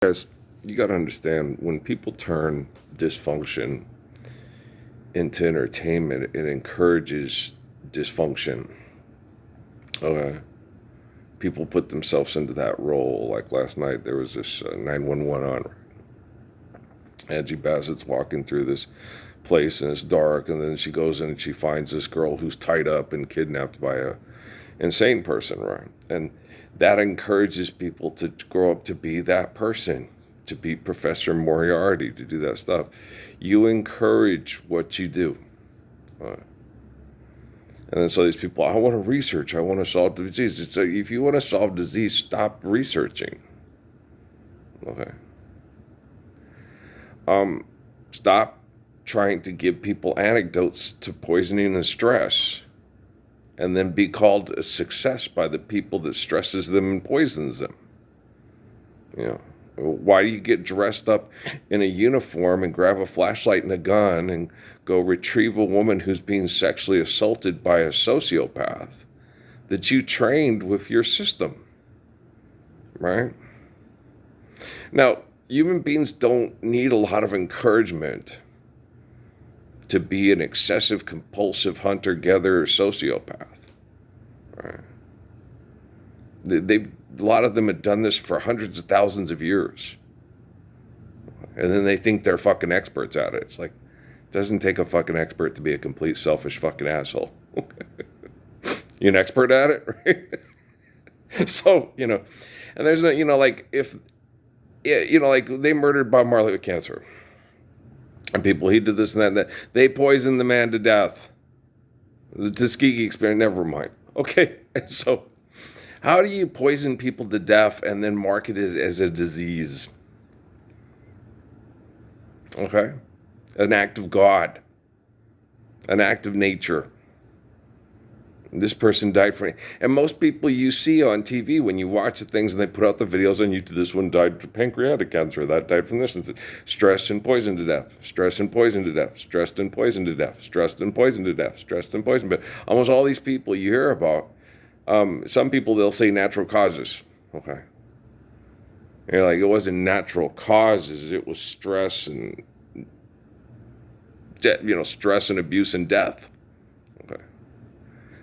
Guys, you got to understand when people turn dysfunction into entertainment, it encourages dysfunction. Okay. People put themselves into that role. Like last night, there was this 911 on. Angie Bassett's walking through this place and it's dark, and then she goes in and she finds this girl who's tied up and kidnapped by a insane person, right? And that encourages people to grow up to be that person, to be Professor Moriarty, to do that stuff. You encourage what you do. Right? And then so these people, I want to research, I want to solve the disease. So if you want to solve disease, stop researching. Okay. Stop trying to give people anecdotes to poisoning and stress, and then be called a success by the people that stresses them and poisons them. You know, why do you get dressed up in a uniform and grab a flashlight and a gun and go retrieve a woman who's being sexually assaulted by a sociopath that you trained with your system, right? Now, human beings don't need a lot of encouragement to be an excessive, compulsive hunter-gatherer sociopath. Right? A lot of them have done this for hundreds of thousands of years. And then they think they're fucking experts at it. It's like, it doesn't take a fucking expert to be a complete selfish fucking asshole. You an expert at it, right? So, and there's no, like if, like they murdered Bob Marley with cancer. And people, he did this and that and that. They poisoned the man to death. The Tuskegee experiment, never mind. Okay, so how do you poison people to death and then market it as a disease? Okay? An act of God. An act of nature. This person died from it. And most people you see on TV, when you watch the things and they put out the videos on YouTube, this one died from pancreatic cancer, that died from this, and stressed and poisoned to death, stressed and poisoned to death, stressed and poisoned to death, stressed and poisoned to death, stressed and poisoned. But almost all these people you hear about, some people, they'll say natural causes. Okay. And you're like, it wasn't natural causes, it was stress and, stress and abuse and death.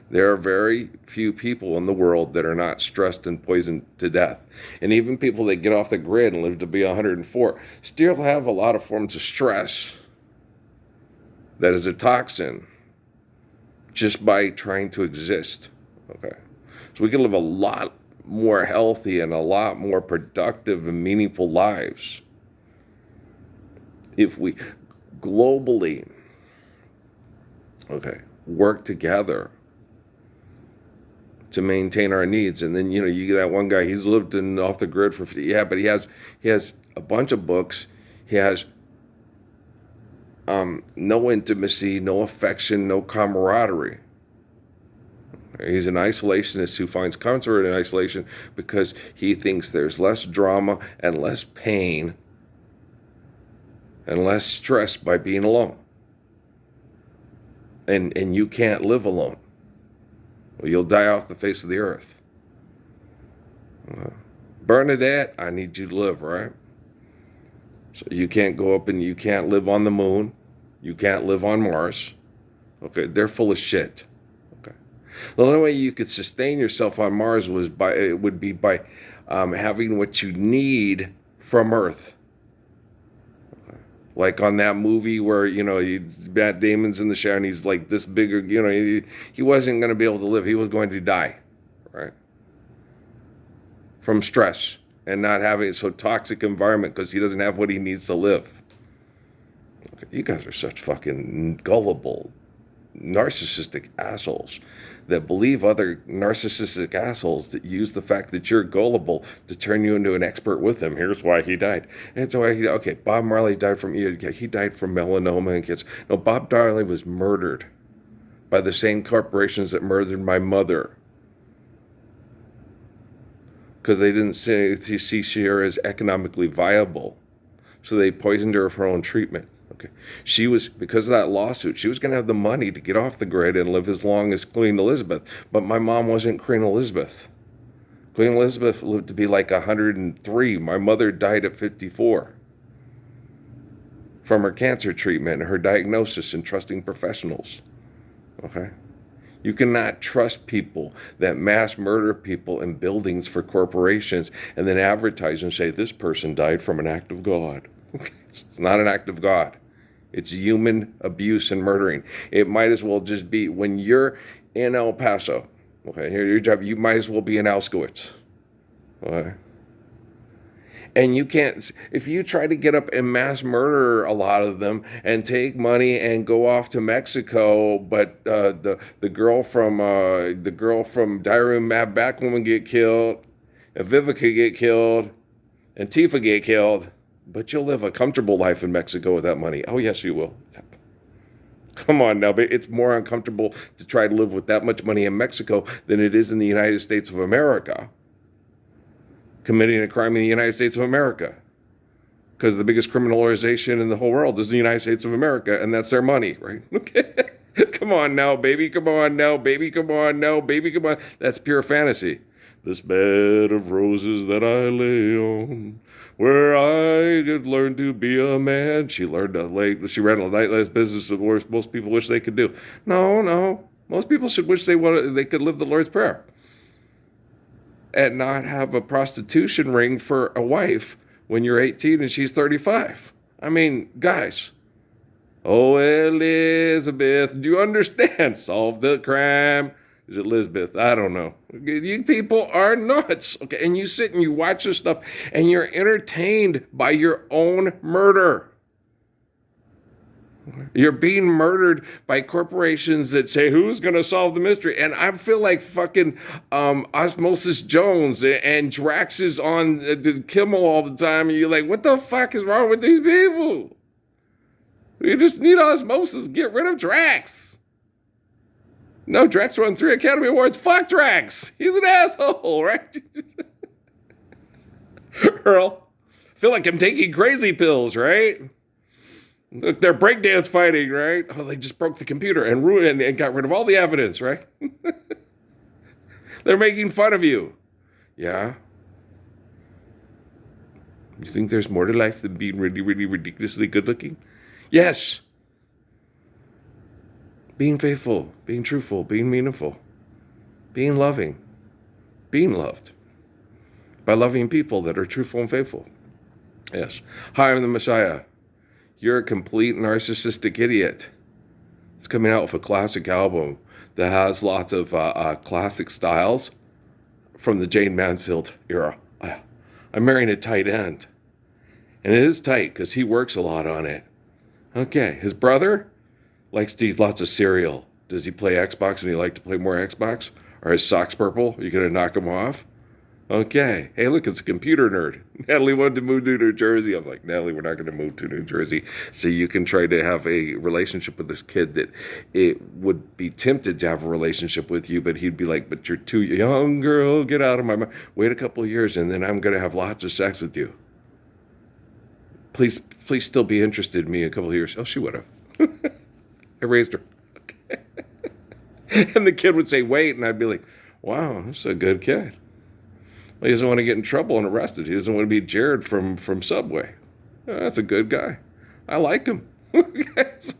There are very few people in the world that are not stressed and poisoned to death. And even people that get off the grid and live to be 104 still have a lot of forms of stress that is a toxin just by trying to exist. Okay. So we can live a lot more healthy and a lot more productive and meaningful lives if we globally, work together to maintain our needs. And then, you get that one guy, he's lived off the grid for 50, but he has a bunch of books. He has no intimacy, no affection, no camaraderie. He's an isolationist who finds comfort in isolation because he thinks there's less drama and less pain and less stress by being alone. And you can't live alone. Well, you'll die off the face of the earth. Bernadette, I need you to live, right? So you can't go up and you can't live on the moon. You can't live on Mars. Okay, they're full of shit. Okay, the only way you could sustain yourself on Mars would be by having what you need from Earth. Like on that movie where, Matt Damon's in the shower and he's like this bigger, he wasn't going to be able to live. He was going to die, right? From stress and not having a so toxic environment because he doesn't have what he needs to live. Okay, you guys are such fucking gullible, narcissistic assholes that believe other narcissistic assholes that use the fact that you're gullible to turn you into an expert with them. Here's why he died. And so Bob Marley died from melanoma and cancer. No, Bob Marley was murdered by the same corporations that murdered my mother because they didn't see her as economically viable. So they poisoned her for her own treatment. Okay, because of that lawsuit, she was going to have the money to get off the grid and live as long as Queen Elizabeth. But my mom wasn't Queen Elizabeth. Queen Elizabeth lived to be like 103. My mother died at 54 from her cancer treatment, her diagnosis, and trusting professionals. Okay? You cannot trust people that mass murder people in buildings for corporations and then advertise and say, this person died from an act of God. Okay? It's not an act of God. It's human abuse and murdering. It might as well just be when you're in El Paso. Okay, here your job. You might as well be in Auschwitz. Okay. And you can't, if you try to get up and mass murder a lot of them and take money and go off to Mexico, but the girl from Diary of a Mad Batwoman get killed, and Vivica get killed, and Tifa get killed, but you'll live a comfortable life in Mexico with that money. Oh yes, you will. Yep. Come on now, but it's more uncomfortable to try to live with that much money in Mexico than it is in the United States of America. Committing a crime in the United States of America. Because the biggest criminal organization in the whole world is the United States of America, and that's their money, right? Okay. Come on now, baby. Come on now, baby. Come on now, baby. Come on. That's pure fantasy. This bed of roses that I lay on, where I could learn to be a man. She ran a nightlife business of what most people wish they could do. No. Most people should wish they could live the Lord's Prayer and not have a prostitution ring for a wife when you're 18 and she's 35. I mean, guys. Oh, Elizabeth, do you understand? Solve the crime. Is it Elizabeth? I don't know. You people are nuts. Okay, and you sit and you watch this stuff and you're entertained by your own murder. You're being murdered by corporations that say, who's going to solve the mystery? And I feel like fucking Osmosis Jones and Drax is on Kimmel all the time. And you're like, what the fuck is wrong with these people? You just need osmosis. Get rid of Drax. No, Drax won 3 Academy Awards. Fuck Drax. He's an asshole, right? Earl, I feel like I'm taking crazy pills, right? Look, they're breakdance fighting, right? Oh, they just broke the computer and ruined and got rid of all the evidence, right? They're making fun of you. Yeah? You think there's more to life than being really, really ridiculously good looking? Yes. Being faithful, being truthful, being meaningful, being loving, being loved by loving people that are truthful and faithful. Yes. Hi, I'm the Messiah. You're a complete narcissistic idiot. It's coming out with a classic album that has lots of classic styles from the Jane Mansfield era. I'm marrying a tight end. And it is tight because he works a lot on it. Okay, his brother likes to eat lots of cereal. Does he play Xbox and he like to play more Xbox? Are his socks purple? Are you going to knock him off? Okay. Hey, look, it's a computer nerd. Natalie wanted to move to New Jersey. I'm like, Natalie, we're not going to move to New Jersey. So you can try to have a relationship with this kid that it would be tempted to have a relationship with you, but he'd be like, but you're too young, girl. Get out of my mind. Wait a couple of years, and then I'm going to have lots of sex with you. Please still be interested in me in a couple of years. Oh, she would have. I raised her. Okay. And the kid would say, wait, and I'd be like, wow, that's a good kid. He doesn't want to get in trouble and arrested. He doesn't want to be Jared from Subway. Oh, that's a good guy. I like him. It's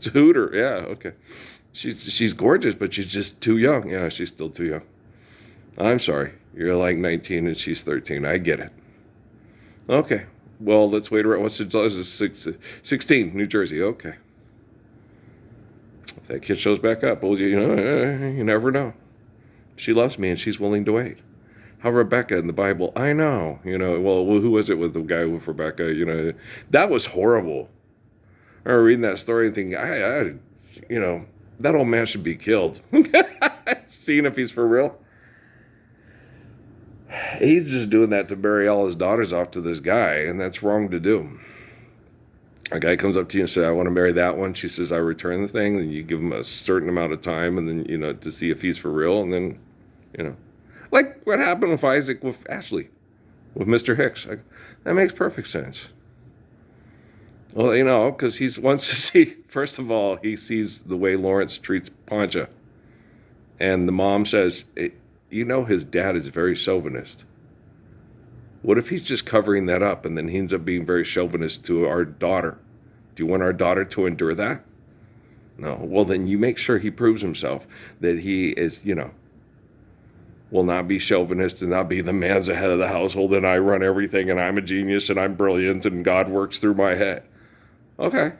a hooter. Yeah, okay. She's gorgeous, but she's just too young. Yeah, she's still too young. I'm sorry. You're like 19 and she's 13. I get it. Okay. Well, let's wait around. What's the 16, New Jersey. Okay. If that kid shows back up, well, you never know. She loves me and she's willing to wait. How Rebecca in the Bible, I know, well, who was it with the guy with Rebecca, that was horrible. I remember reading that story and thinking, that old man should be killed. Seeing if he's for real. He's just doing that to marry all his daughters off to this guy, and that's wrong to do. A guy comes up to you and says, I want to marry that one. She says, I return the thing. Then you give him a certain amount of time, and then, to see if he's for real, and then, like what happened with Isaac with Ashley, with Mr. Hicks. That makes perfect sense. Well, because he wants to see, first of all, he sees the way Lawrence treats Poncha. And the mom says, his dad is very chauvinist. What if he's just covering that up and then he ends up being very chauvinist to our daughter? Do you want our daughter to endure that? No. Well, then you make sure he proves himself that he is, will not be chauvinist and not be the man's the head of the household and I run everything and I'm a genius and I'm brilliant and God works through my head. Okay.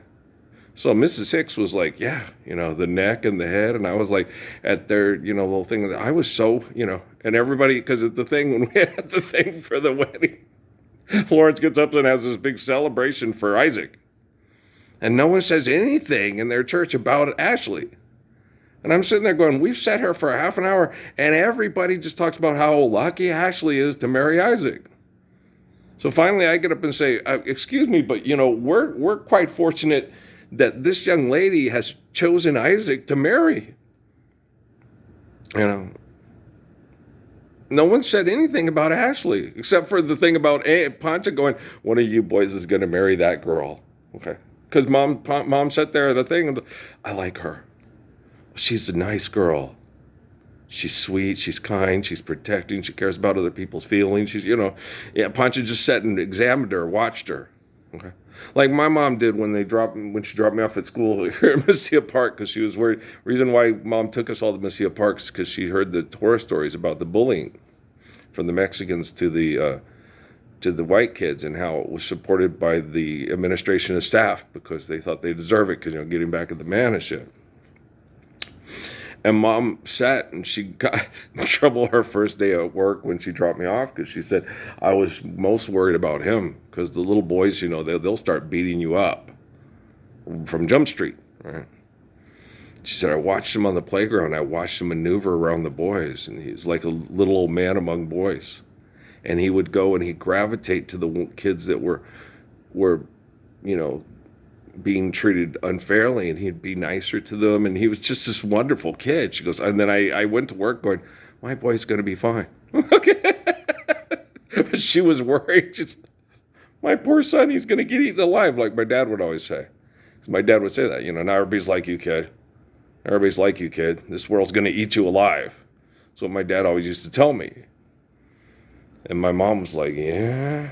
So Mrs. Hicks was like, yeah, the neck and the head. And I was like, at their, little thing, I was so, and everybody, because at the thing, when we had the thing for the wedding, Lawrence gets up and has this big celebration for Isaac. And no one says anything in their church about Ashley. And I'm sitting there going, we've sat here for a half an hour, and everybody just talks about how lucky Ashley is to marry Isaac. So finally I get up and say, excuse me, but, we're quite fortunate that this young lady has chosen Isaac to marry. No one said anything about Ashley, except for the thing about Pancha going, one of you boys is going to marry that girl. Okay. Because mom sat there at a thing, and I like her. She's a nice girl. She's sweet, she's kind, she's protecting, she cares about other people's feelings. She's, Pancha just sat and examined her, watched her. Okay. Like my mom did when she dropped me off at school here in Messiah Park, because she was worried. Reason why mom took us all to Messiah Park is because she heard the horror stories about the bullying from the Mexicans to the white kids, and how it was supported by the administration and staff because they thought they deserve it, because getting back at the man and shit. And mom sat and she got in trouble her first day at work when she dropped me off, because she said, I was most worried about him because the little boys, they'll start beating you up from Jump Street, right? She said, I watched him on the playground. I watched him maneuver around the boys, and he was like a little old man among boys. And he would go and he'd gravitate to the kids that were being treated unfairly, and he'd be nicer to them, and he was just this wonderful kid. She goes, and then I went to work going, my boy's going to be fine. Okay. But she was worried, just, my poor son, he's going to get eaten alive, like my dad would always say. Because my dad would say that, now everybody's like you, kid. Everybody's like you, kid. This world's going to eat you alive. That's what my dad always used to tell me. And my mom was like, yeah,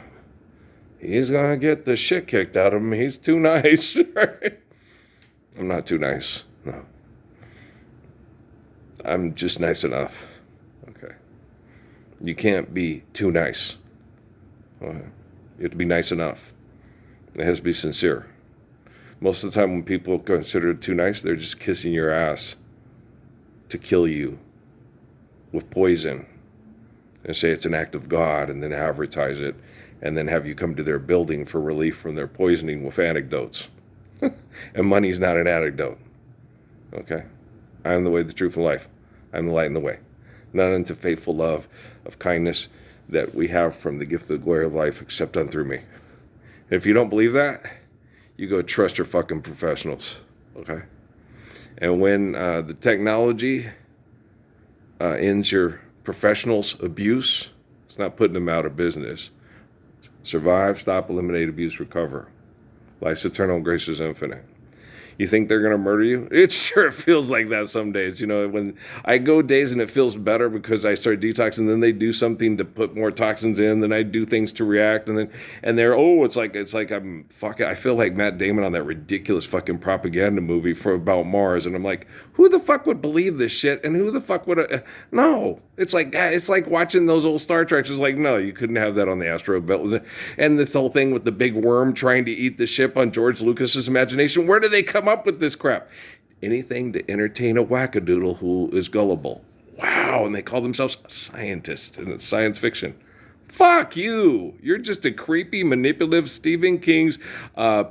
he's going to get the shit kicked out of him. He's too nice. I'm not too nice. No. I'm just nice enough. Okay. You can't be too nice. Okay. You have to be nice enough. It has to be sincere. Most of the time when people consider it too nice, they're just kissing your ass to kill you with poison and say it's an act of God, and then advertise it, and then have you come to their building for relief from their poisoning with anecdotes. And money's not an anecdote. Okay? I am the way, the truth, and life. I am the light and the way. Not unto faithful love of kindness that we have from the gift of the glory of life, except done through me. And if you don't believe that, you go trust your fucking professionals. Okay? And when the technology ends your professionals' abuse, it's not putting them out of business. Survive, stop, eliminate, abuse, recover. Life's eternal, grace is infinite. You think they're going to murder you? It sure feels like that some days. When I go days and it feels better because I start detoxing, then they do something to put more toxins in, then I do things to react, and they're, it's like I'm fucking, I feel like Matt Damon on that ridiculous fucking propaganda movie about Mars, and I'm like, who the fuck would believe this shit, and who the fuck would, no. It's like watching those old Star Treks. It's like, no, you couldn't have that on the asteroid belt. And this whole thing with the big worm trying to eat the ship on George Lucas's imagination. Where do they come up with this crap? Anything to entertain a wackadoodle who is gullible. Wow, and they call themselves scientists, and it's science fiction. Fuck you. You're just a creepy, manipulative Stephen King's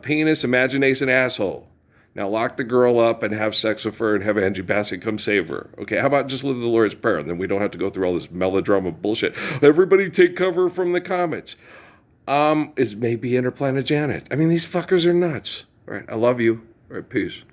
penis imagination asshole. Now lock the girl up and have sex with her and have Angie Bassett come save her. Okay, how about just live the Lord's Prayer, and then we don't have to go through all this melodrama bullshit. Everybody take cover from the Comets. Is maybe Interplanet Janet. I mean, these fuckers are nuts. All right, I love you. All right, peace.